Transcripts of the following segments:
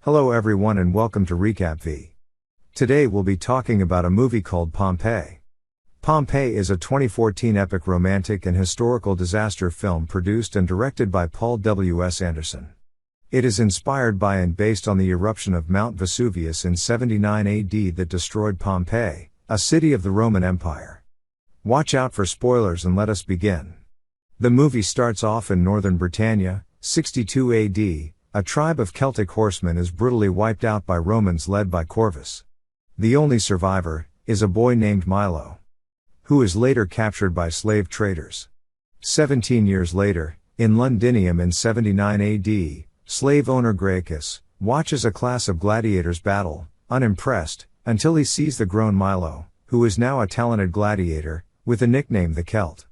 Hello everyone and welcome to bhfyp. Today we'll be talking about a movie called Pompeii. Pompeii is a 2014 epic romantic and historical disaster film produced and directed by Paul W. S. Anderson. It is inspired by and based on the eruption of Mount Vesuvius in 79 AD that destroyed Pompeii, a city of the Roman Empire. Watch out for spoilers and let us begin. The movie starts off in northern Britannia, 62 AD. A tribe of Celtic horsemen is brutally wiped out by Romans led by Corvus. The only survivor is a boy named Milo, who is later captured by slave traders. 17 years later, in Londinium in 79 AD, slave owner Gracchus watches a class of gladiators battle, unimpressed, until he sees the grown Milo, who is now a talented gladiator, with the nickname the Celt.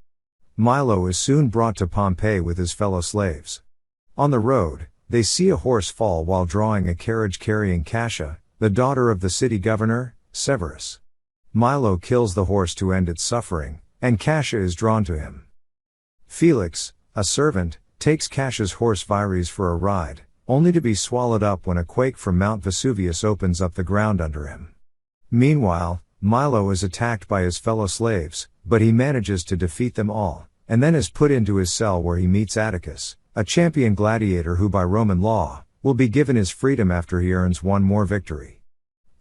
Milo is soon brought to Pompeii with his fellow slaves. On the road, they see a horse fall while drawing a carriage carrying Cassia, the daughter of the city governor, Severus. Milo kills the horse to end its suffering, and Cassia is drawn to him. Felix, a servant, takes Cassia's horse Vires for a ride, only to be swallowed up when a quake from Mount Vesuvius opens up the ground under him. Meanwhile, Milo is attacked by his fellow slaves, but he manages to defeat them all, and then is put into his cell where he meets Atticus, a champion gladiator who by Roman law, will be given his freedom after he earns one more victory.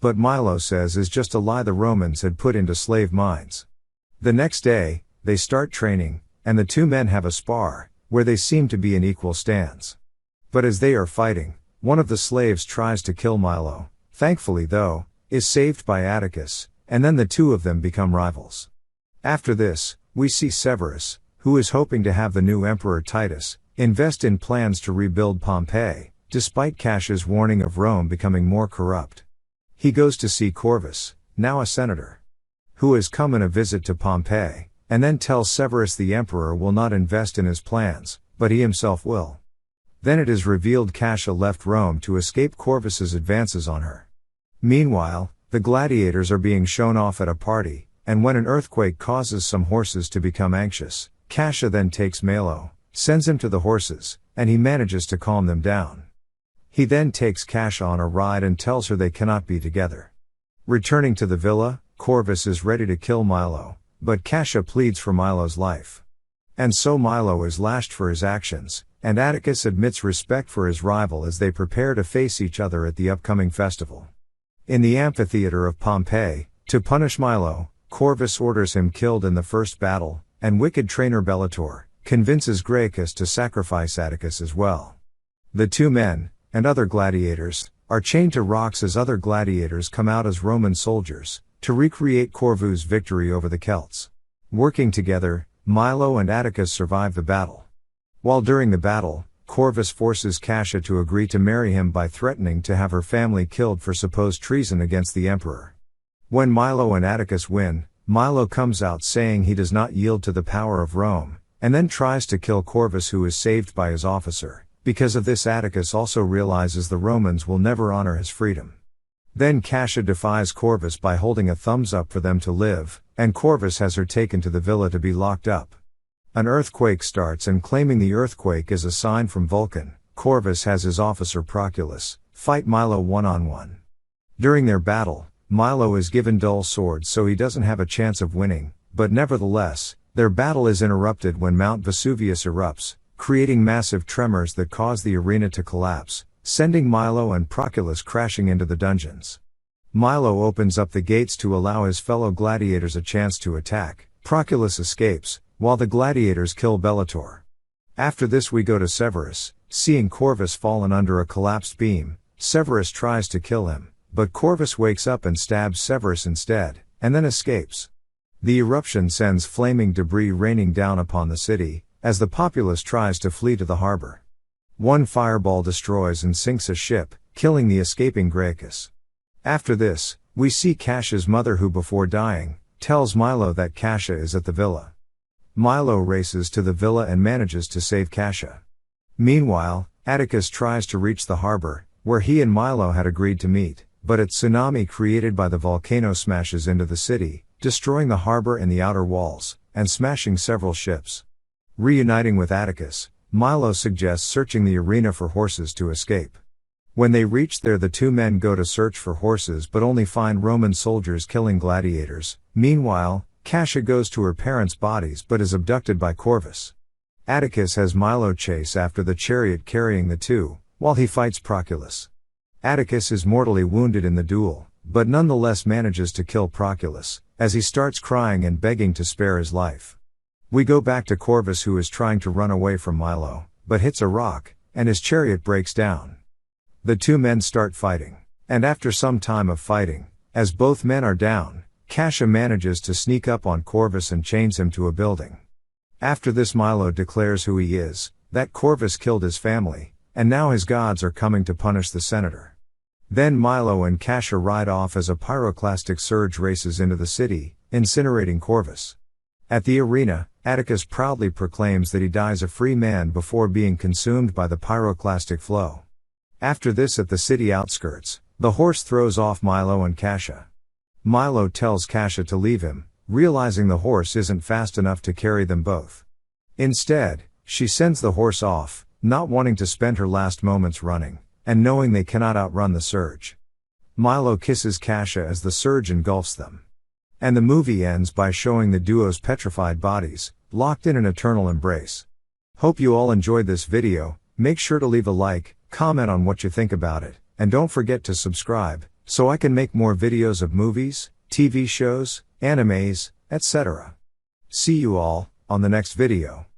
But Milo says is just a lie the Romans had put into slave minds. The next day, they start training, and the two men have a spar, where they seem to be in equal stands. But as they are fighting, one of the slaves tries to kill Milo, thankfully though, is saved by Atticus, and then the two of them become rivals. After this, we see Severus, who is hoping to have the new emperor Titus invest in plans to rebuild Pompeii, despite Cassia's warning of Rome becoming more corrupt. He goes to see Corvus, now a senator, who has come on a visit to Pompeii, and then tells Severus the emperor will not invest in his plans, but he himself will. Then it is revealed Cassia left Rome to escape Corvus's advances on her. Meanwhile, the gladiators are being shown off at a party, and when an earthquake causes some horses to become anxious, Cassia then takes Milo, sends him to the horses, and he manages to calm them down. He then takes Cassia on a ride and tells her they cannot be together. Returning to the villa, Corvus is ready to kill Milo, but Cassia pleads for Milo's life. And so Milo is lashed for his actions, and Atticus admits respect for his rival as they prepare to face each other at the upcoming festival. In the amphitheater of Pompeii, to punish Milo, Corvus orders him killed in the first battle, and wicked trainer Bellator convinces Gracchus to sacrifice Atticus as well. The two men, and other gladiators, are chained to rocks as other gladiators come out as Roman soldiers, to recreate Corvus' victory over the Celts. Working together, Milo and Atticus survive the battle. While during the battle, Corvus forces Cassia to agree to marry him by threatening to have her family killed for supposed treason against the emperor. When Milo and Atticus win, Milo comes out saying he does not yield to the power of Rome, and then tries to kill Corvus, who is saved by his officer. Because of this, Atticus also realizes the Romans will never honor his freedom. Then Cassia defies Corvus by holding a thumbs up for them to live, and Corvus has her taken to the villa to be locked up. An earthquake starts, and claiming the earthquake is a sign from Vulcan, Corvus has his officer Proculus fight Milo one-on-one. During their battle, Milo is given dull swords so he doesn't have a chance of winning, but nevertheless, their battle is interrupted when Mount Vesuvius erupts, creating massive tremors that cause the arena to collapse, sending Milo and Proculus crashing into the dungeons. Milo opens up the gates to allow his fellow gladiators a chance to attack. Proculus escapes, while the gladiators kill Bellator. After this we go to Severus. Seeing Corvus fallen under a collapsed beam, Severus tries to kill him, but Corvus wakes up and stabs Severus instead, and then escapes. The eruption sends flaming debris raining down upon the city, as the populace tries to flee to the harbor. One fireball destroys and sinks a ship, killing the escaping Gracchus. After this, we see Cassia's mother, who before dying, tells Milo that Cassia is at the villa. Milo races to the villa and manages to save Cassia. Meanwhile, Atticus tries to reach the harbor, where he and Milo had agreed to meet, but a tsunami created by the volcano smashes into the city, destroying the harbor and the outer walls, and smashing several ships. Reuniting with Atticus, Milo suggests searching the arena for horses to escape. When they reach there, the two men go to search for horses but only find Roman soldiers killing gladiators. Meanwhile, Cassia goes to her parents' bodies but is abducted by Corvus. Atticus has Milo chase after the chariot carrying the two, while he fights Proculus. Atticus is mortally wounded in the duel, but nonetheless manages to kill Proculus, as he starts crying and begging to spare his life. We go back to Corvus, who is trying to run away from Milo, but hits a rock, and his chariot breaks down. The two men start fighting, and after some time of fighting, as both men are down, Cassia manages to sneak up on Corvus and chains him to a building. After this, Milo declares who he is, that Corvus killed his family, and now his gods are coming to punish the senator. Then Milo and Cassia ride off as a pyroclastic surge races into the city, incinerating Corvus. At the arena, Atticus proudly proclaims that he dies a free man before being consumed by the pyroclastic flow. After this, at the city outskirts, the horse throws off Milo and Cassia. Milo tells Cassia to leave him, realizing the horse isn't fast enough to carry them both. Instead, she sends the horse off, not wanting to spend her last moments running, and knowing they cannot outrun the surge. Milo kisses Cassia as the surge engulfs them. And the movie ends by showing the duo's petrified bodies, locked in an eternal embrace. Hope you all enjoyed this video. Make sure to leave a like, comment on what you think about it, and don't forget to subscribe, so I can make more videos of movies, TV shows, animes, etc. See you all on the next video.